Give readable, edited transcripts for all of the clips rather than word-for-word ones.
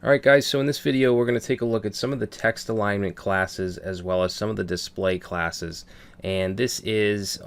Alright guys, so in this video we're going to take a look at some of the text alignment classes as well as some of the display classes. And this is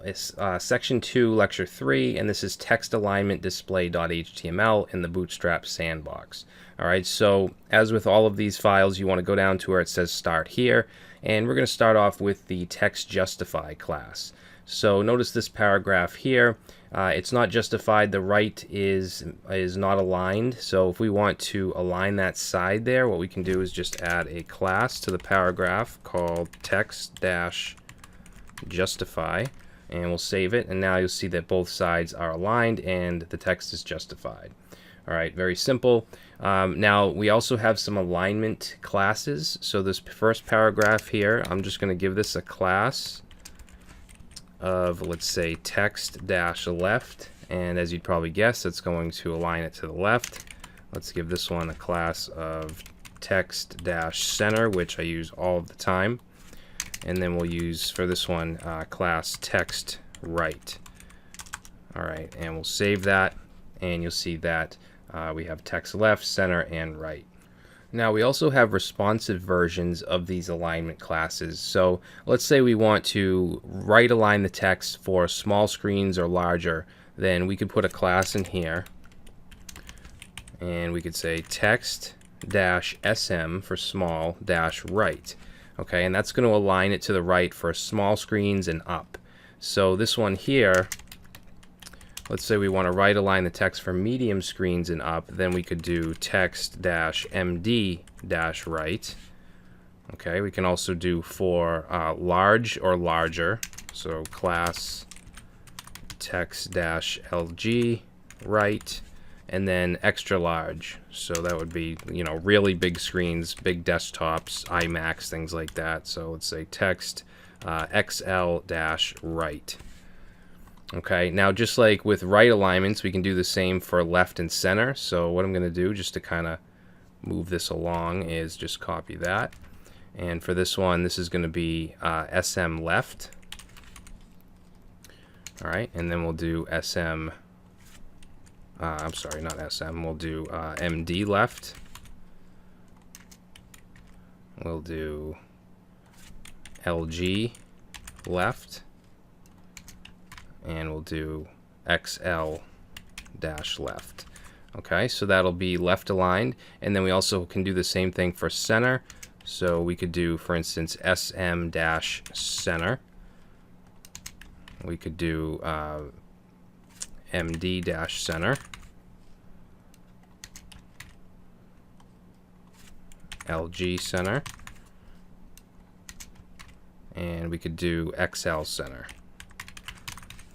section 2, lecture 3, and this is text alignment display.html in the Bootstrap sandbox. Alright, so as with all of these files, you want to go down to where it says start here, and we're going to start off with the text justify class. So notice this paragraph here. It's not justified. The right is not aligned. So if we want to align that side there, what we can do is just add a class to the paragraph called text-justify, and we'll save it. And now you'll see that both sides are aligned and the text is justified. All right, very simple. Now we also have some alignment classes. So this first paragraph here, I'm just going to give this a class of, let's say, text-left, and as you'd probably guess, it's going to align it to the left. Let's give this one a class of text-center, which I use all of the time, and then we'll use for this one class text-right. Alright, and we'll save that, and you'll see that we have text left, center, and right. Now we also have responsive versions of these alignment classes. So let's say we want to right align the text for small screens or larger, then we could put a class in here and we could say text-sm for small -right. Okay, and that's going to align it to the right for small screens and up. So this one here, let's say we want to right align the text for medium screens and up, then we could do text-md-right. Okay, we can also do for large or larger, so class text-lg right, and then extra large. So that would be, you know, really big screens, big desktops, iMacs, things like that. So let's say text XL-right. Okay, now just like with right alignments, we can do the same for left and center. So what I'm going to do, just to kind of move this along, is just copy that. And for this one, this is going to be SM left. All right, and then we'll do SM, I'm sorry, not SM, we'll do MD left. We'll do LG left. And we'll do XL-left. Okay, so that'll be left aligned, and then we also can do the same thing for center. So we could do, for instance, SM-center. We could do MD-center, LG center, and we could do XL center.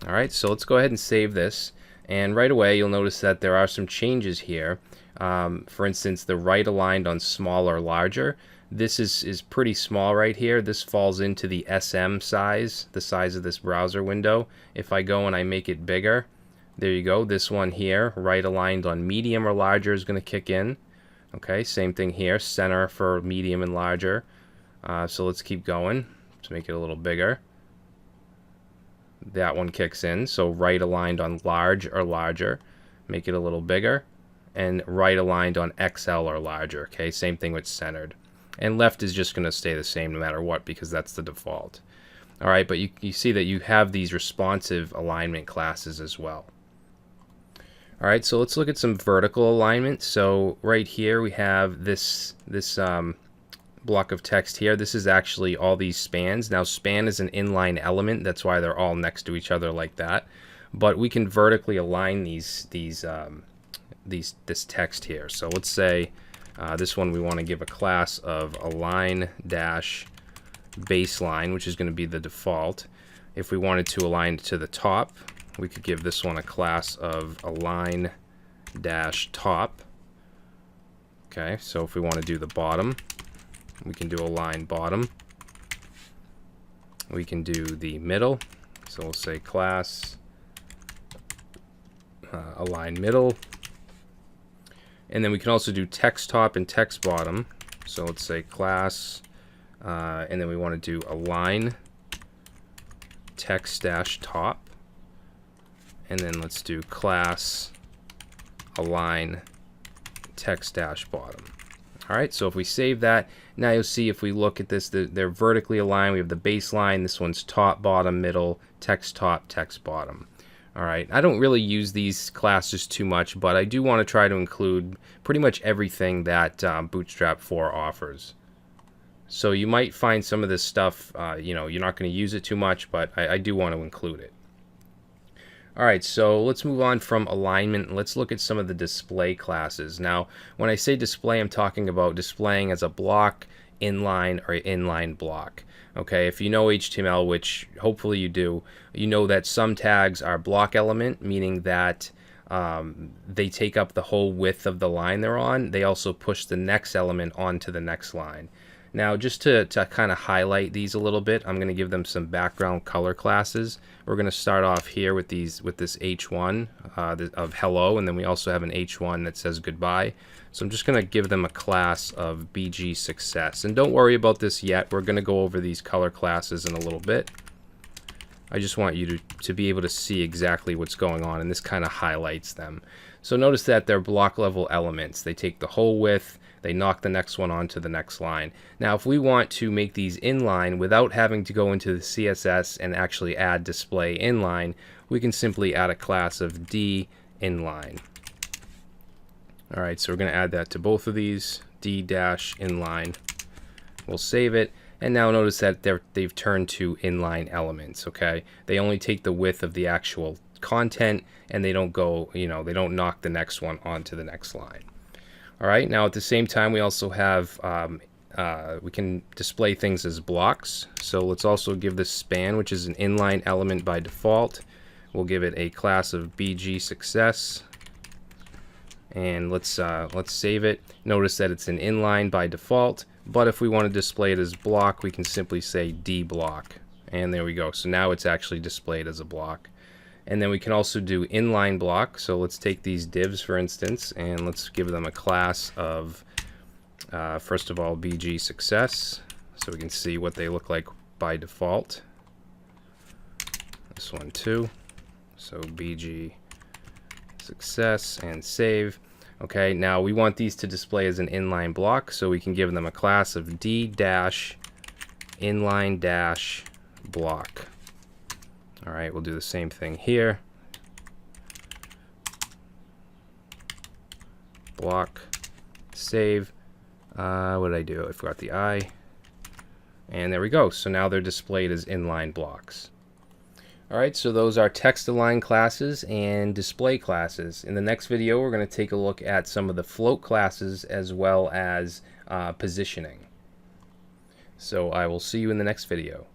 Alright, so let's go ahead and save this, and right away you'll notice that there are some changes here. For instance, the right aligned on small or larger, this is pretty small right here. This falls into the SM size, the size of this browser window. If I go and I make it bigger, there you go, this one here, right aligned on medium or larger, is going to kick in. Okay, same thing here, center for medium and larger. So let's keep going to make it a little bigger. That one kicks in, so right aligned on large or larger, make it a little bigger, and right aligned on XL or larger. Okay, same thing with centered, and left is just going to stay the same no matter what because that's the default. All right, but you see that you have these responsive alignment classes as well. All right, so let's look at some vertical alignment. So right here we have this block of text here. This is actually all these spans. Now span is an inline element, that's why they're all next to each other like that, but we can vertically align this text here. So let's say this one we want to give a class of align-baseline, which is going to be the default. If we wanted to align to the top, we could give this one a class of align-top. Okay, so if we want to do the bottom, we can do align bottom. We can do the middle, so we'll say class align middle, and then we can also do text top and text bottom. So let's say class, and then we want to do align text-top, and then let's do class align text-bottom. All right, so if we save that, now you'll see if we look at this, they're vertically aligned. We have the baseline. This one's top, bottom, middle, text top, text bottom. All right, I don't really use these classes too much, but I do want to try to include pretty much everything that Bootstrap 4 offers. So you might find some of this stuff, you know, you're not going to use it too much, but I do want to include it. All right, so let's move on from alignment and let's look at some of the display classes. Now, when I say display, I'm talking about displaying as a block, inline, or inline block. Okay, if you know HTML, which hopefully you do, you know that some tags are block element, meaning that they take up the whole width of the line they're on. They also push the next element onto the next line. Now, just to kind of highlight these a little bit, I'm going to give them some background color classes. We're going to start off here with this H1 of hello, and then we also have an H1 that says goodbye. So I'm just going to give them a class of BG success. And don't worry about this yet. We're going to go over these color classes in a little bit. I just want you to be able to see exactly what's going on, and this kind of highlights them. So notice that they're block level elements. They take the whole width, they knock the next one onto the next line. Now, if we want to make these inline without having to go into the CSS and actually add display inline, we can simply add a class of D inline. All right, so we're going to add that to both of these, D-inline. We'll save it. And now notice that they've turned to inline elements, okay? They only take the width of the actual content, and they don't go, you know, they don't knock the next one onto the next line. All right, now at the same time, we also have, we can display things as blocks. So let's also give this span, which is an inline element by default. We'll give it a class of BG success. And let's save it. Notice that it's an inline by default, but if we want to display it as block, we can simply say D block. And there we go. So now it's actually displayed as a block. And then we can also do inline block. So let's take these divs, for instance, and let's give them a class of, first of all, BG success, so we can see what they look like by default. This one too. So BG success and save. Okay, now we want these to display as an inline block, so we can give them a class of D-inline-block. All right, we'll do the same thing here. Block, save. What did I do? I forgot the I. And there we go. So now they're displayed as inline blocks. All right, so those are text align classes and display classes. In the next video, we're going to take a look at some of the float classes as well as positioning. So I will see you in the next video.